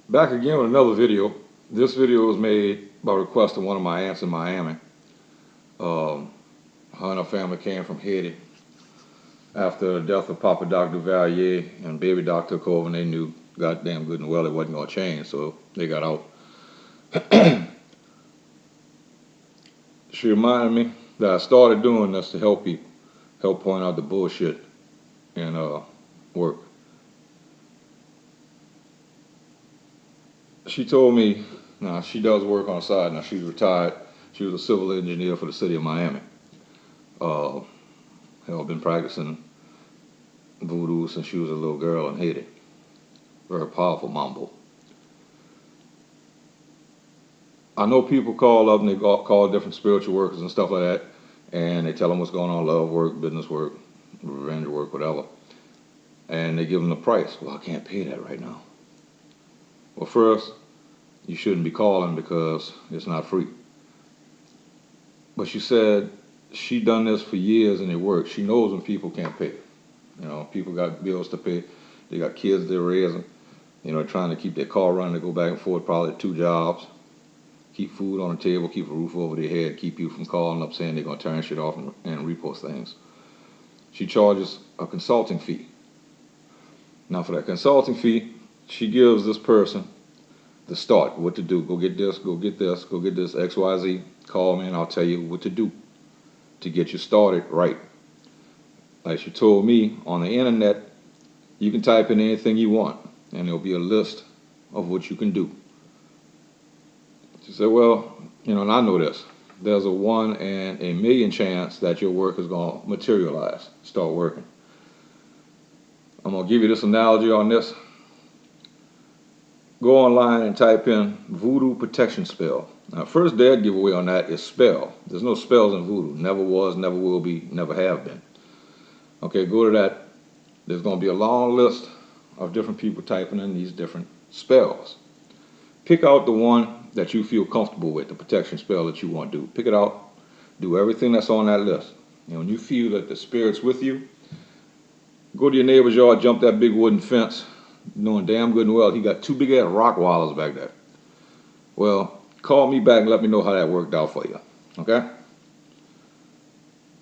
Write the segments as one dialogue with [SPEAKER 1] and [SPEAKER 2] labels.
[SPEAKER 1] Back again with another video. This video was made by request of one of my aunts in Miami. Her and her family came from Haiti after the death of Papa Doc Duvalier, and Baby Doc took over, and they knew goddamn good and well it wasn't going to change, so they got out. She reminded me that I started doing this to help people, help point out the bullshit in work. She told me, now she does work on the side. Now she's retired. She was a civil engineer for the city of Miami. Been practicing voodoo since she was a little girl in Haiti. Very powerful mambo. I know people call up and they call different spiritual workers and stuff like that, and they tell them what's going on, love work, business work, revenge work, whatever. And they give them the price. Well, I can't pay that right now. Well, first, you shouldn't be calling because it's not free. But she said she done this for years and it works. She knows when people can't pay. You know, people got bills to pay. They got kids they're raising. You know, trying to keep their car running. They go back and forth, probably 2 jobs. Keep food on the table, keep a roof over their head, keep you from calling up saying they're going to turn shit off and repost things. She charges a consulting fee. Now for that consulting fee, she gives this person the start, what to do. Go get this, go get this, go get this, XYZ. Call me and I'll tell you what to do to get you started right. Like she told me, on the internet, you can type in anything you want and there'll be a list of what you can do. She said, well, you know, and I know this. There's a 1 in a million chance that your work is going to materialize, start working. I'm going to give you this analogy on this. Go online and type in voodoo protection spell. Now, first dead giveaway on that is spell. There's no spells in voodoo. Never was, never will be, never have been. Okay, go to that. There's going to be a long list of different people typing in these different spells. Pick out the one that you feel comfortable with, the protection spell that you want to do. Pick it out. Do everything that's on that list. And when you feel that the spirit's with you, go to your neighbor's yard, jump that big wooden fence, knowing damn good and well he got 2 big ass rock wallers back there. Well, call me back and let me know how that worked out for you. Okay?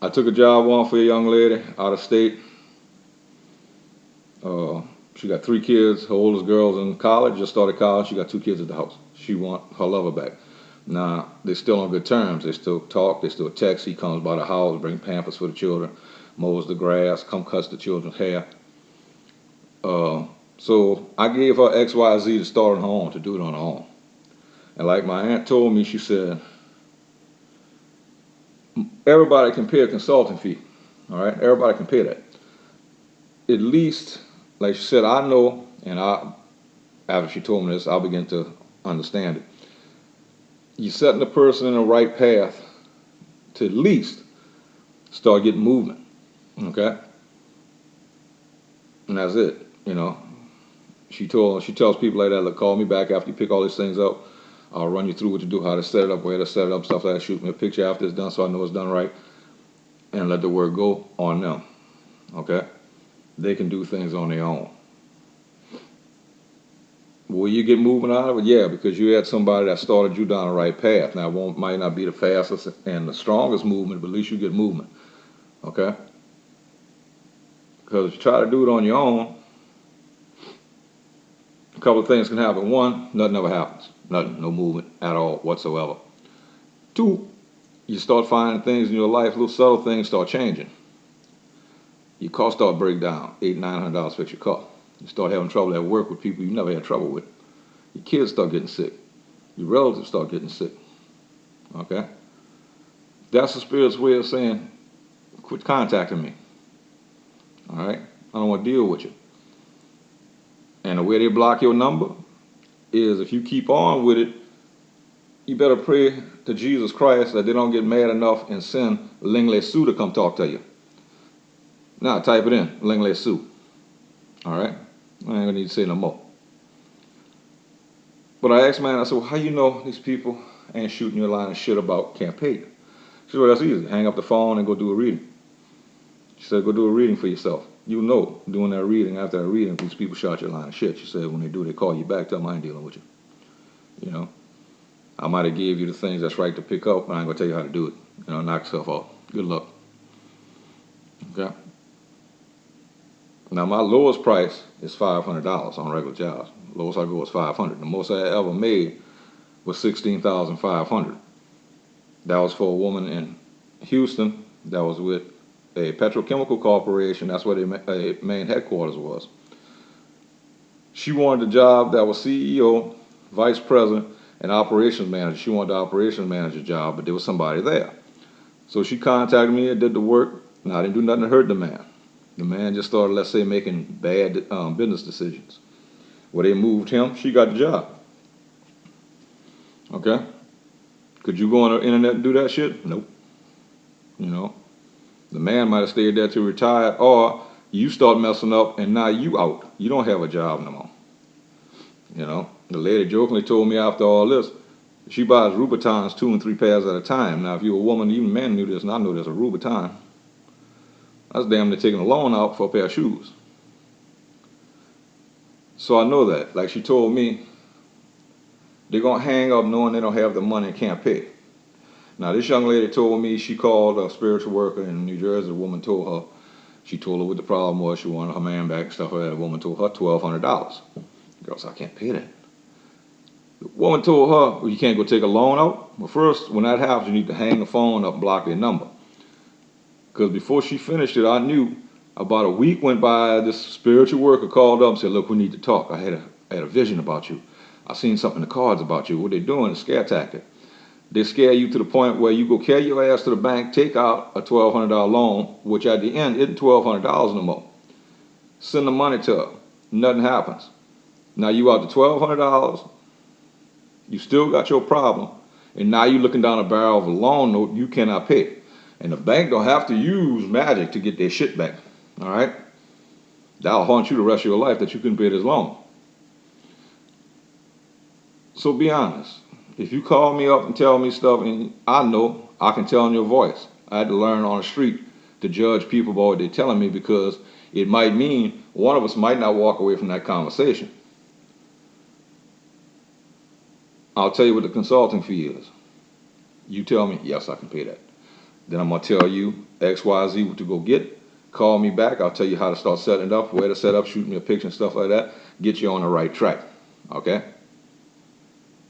[SPEAKER 1] I took a job on for a young lady out of state. She got 3 kids. Her oldest girl's in college, just started college. She got 2 kids at the house. She want her lover back. Now, they're still on good terms. They still talk. They still text. He comes by the house, bring pampers for the children, mows the grass, cuts the children's hair. So I gave her XYZ to start on her own, to do it on her own. And like my aunt told me, she said, everybody can pay a consulting fee. All right? Everybody can pay that. At least, like she said, I know, and after she told me this, I'll begin to understand it. You're setting the person in the right path to at least start getting movement. Okay? And that's it, you know. She tells people like that, look, call me back after you pick all these things up. I'll run you through what to do, how to set it up, where to set it up, stuff like that. Shoot me a picture after it's done so I know it's done right. And let the work go on them. Okay? They can do things on their own. Will you get movement out of it? Yeah, because you had somebody that started you down the right path. Now, it might not be the fastest and the strongest movement, but at least you get movement. Okay? Because if you try to do it on your own, a couple of things can happen. 1, nothing ever happens. Nothing, no movement at all whatsoever. 2, you start finding things in your life, little subtle things start changing. Your car start break down, $800, $900 fix your car. You start having trouble at work with people you never had trouble with. Your kids start getting sick. Your relatives start getting sick. Okay? That's the spirit's way of saying, quit contacting me. All right? I don't want to deal with you. And the way they block your number is if you keep on with it, you better pray to Jesus Christ that they don't get mad enough and send Ling Le Su to come talk to you. Now type it in, Ling Le Su. All right? I ain't gonna need to say no more. But I asked man, I said, well, how you know these people ain't shooting you a line of shit about can't pay you? She said, well, that's easy. Hang up the phone and go do a reading. She said, go do a reading for yourself. You know, doing that reading, after that reading, these people shot your line of shit. She said when they do, they call you back, tell them I ain't dealing with you. You know, I might have gave you the things that's right to pick up, but I ain't gonna tell you how to do it. You know, knock yourself off. Good luck. Okay. Now my lowest price is $500 on regular jobs. The lowest I go is $500. The most I ever made was $16,500. That was for a woman in Houston that was with a petrochemical corporation. That's where their main headquarters was. She wanted a job that was CEO, vice president, and operations manager. She wanted the operations manager job, but there was somebody there. So she contacted me and did the work. Now, I didn't do nothing to hurt the man. The man just started, let's say, making bad business decisions. Well, they moved him. She got the job. Okay? Could you go on the internet and do that shit? Nope. You know? The man might have stayed there till retired, or you start messing up and now you out. You don't have a job no more. You know? The lady jokingly told me after all this, she buys Louboutins 2 and 3 pairs at a time. Now, if you're a woman, even men knew this, and I know this, a Louboutin, that's damn near taking a loan out for a pair of shoes. So I know that. Like she told me, they're going to hang up knowing they don't have the money and can't pay. Now, this young lady told me she called a spiritual worker in New Jersey. The woman told her, she told her what the problem was. She wanted her man back and stuff like that. The woman told her $1,200. The girl said, I can't pay that. The woman told her, well, you can't go take a loan out? Well, first, when that happens, you need to hang the phone up and block their number. Because before she finished it, I knew about a week went by, this spiritual worker called up and said, look, we need to talk. I had a vision about you. I seen something in the cards about you. What they're doing is scare tactic. They scare you to the point where you go carry your ass to the bank, take out a $1,200 loan, which at the end isn't $1,200 no more. Send the money to her. Nothing happens. Now you out to $1,200. You still got your problem. And now you're looking down a barrel of a loan note you cannot pay. And the bank don't have to use magic to get their shit back. All right? That'll haunt you the rest of your life that you couldn't pay this loan. So be honest. If you call me up and tell me stuff, and I know I can tell in your voice. I had to learn on the street to judge people by what they're telling me, because it might mean one of us might not walk away from that conversation. I'll tell you what the consulting fee is. You tell me, yes, I can pay that. Then I'm going to tell you X, Y, Z what to go get. Call me back. I'll tell you how to start setting it up, where to set up, shoot me a picture and stuff like that. Get you on the right track. Okay?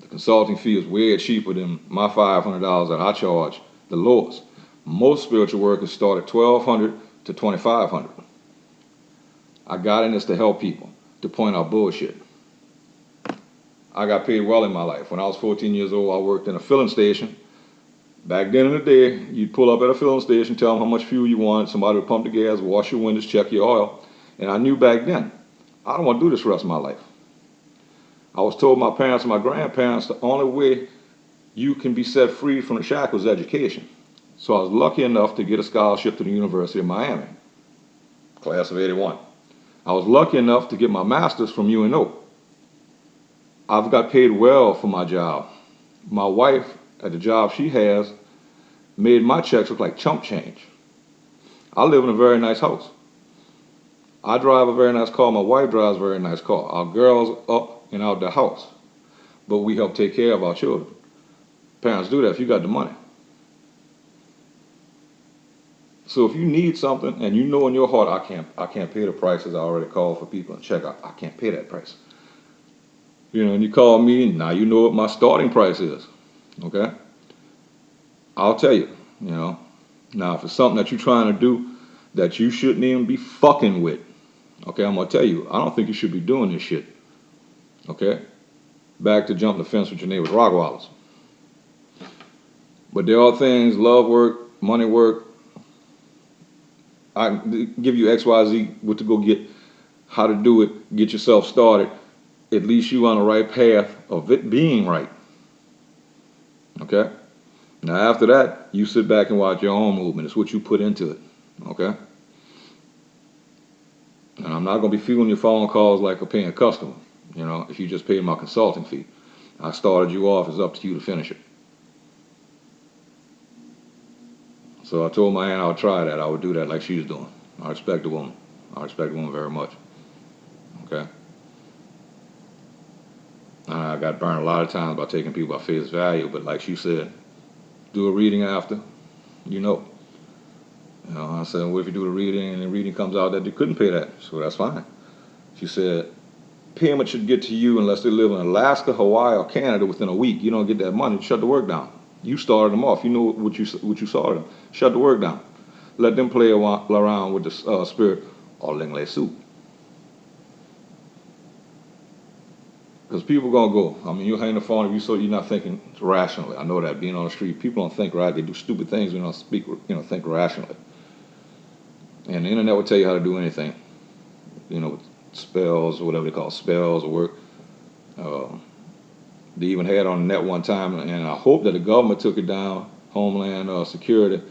[SPEAKER 1] The consulting fee is way cheaper than my $500 that I charge, the lowest. Most spiritual workers start at $1,200 to $2,500. I got in this to help people, to point out bullshit. I got paid well in my life. When I was 14 years old, I worked in a filling station. Back then in the day, you'd pull up at a filling station, tell them how much fuel you wanted, somebody would pump the gas, wash your windows, check your oil. And I knew back then, I don't want to do this the rest of my life. I was told my parents and my grandparents the only way you can be set free from the shackles is education. So I was lucky enough to get a scholarship to the University of Miami, class of '81. I was lucky enough to get my master's from UNO. I've got paid well for my job. My wife, at the job she has, made my checks look like chump change. I live in a very nice house. I drive a very nice car. My wife drives a very nice car. Our girls up and out the house. But we help take care of our children. Parents do that if you got the money. So if you need something and you know in your heart, I can't pay the prices I already called for people and check, I can't pay that price. You know, and you call me, now you know what my starting price is. Okay? I'll tell you, you know. Now, if it's something that you're trying to do that you shouldn't even be fucking with, okay, I'm going to tell you, I don't think you should be doing this shit. Okay? Back to jump the fence with your neighbor's rock wallets. But there are things, love work, money work. I can give you X, Y, Z, what to go get, how to do it, get yourself started. At least you on the right path of it being right. Okay? Now after that, you sit back and watch your own movement. It's what you put into it. Okay? And I'm not going to be feeling your phone calls like a paying customer. You know, if you just paid my consulting fee. I started you off, it's up to you to finish it. So I told my aunt I would try that. I would do that like she's doing. I respect the woman. I respect the woman very much. Okay. I got burned a lot of times by taking people at face value, but like she said, do a reading after, you know. I said, well, if you do the reading and the reading comes out that they couldn't pay that, so that's fine. She said, payment should get to you unless they live in Alaska, Hawaii, or Canada within a week. You don't get that money, shut the work down. You started them off. You know what you started them. Shut the work down. Let them play around with the spirit or ling lay soup. Because people gonna go. I mean, you hang the phone if you're not thinking rationally. I know that being on the street, people don't think right. They do stupid things. They don't think rationally. And the internet will tell you how to do anything. With spells or whatever they call spells or work. They even had on the net one time, and I hope that the government took it down, Homeland Security,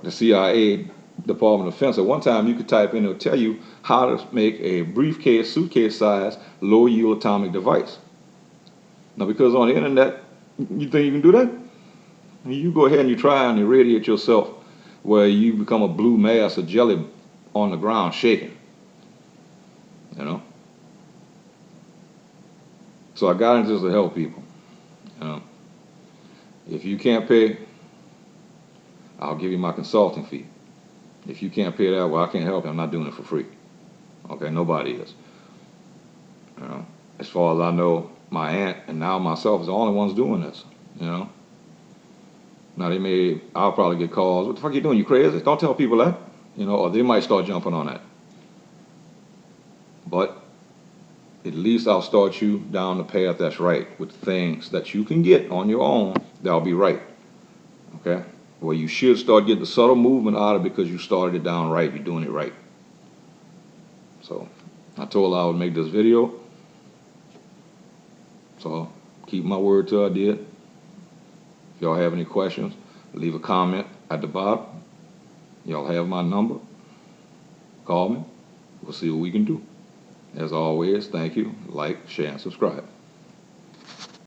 [SPEAKER 1] the CIA, Department of Defense. At one time, you could type in, it'll tell you how to make a briefcase, suitcase size, low yield atomic device. Now, because on the internet, you think you can do that? You go ahead and you try and irradiate yourself where you become a blue mass of jelly on the ground shaking. So I got into this to help people. If you can't pay, I'll give you my consulting fee. If you can't pay that, well, I can't help you. I'm not doing it for free. Okay, nobody is. As far as I know, my aunt and now myself is the only ones doing this. Now I'll probably get calls. What the fuck are you doing? You crazy? Don't tell people that. Or they might start jumping on that. But at least I'll start you down the path that's right with things that you can get on your own that'll be right. Okay? Well, you should start getting the subtle movement out of it because you started it down right. You're doing it right. So I told her I would make this video. So keep my word till I did. If y'all have any questions, leave a comment at the bottom. Y'all have my number. Call me. We'll see what we can do. As always, thank you. Like, share, and subscribe.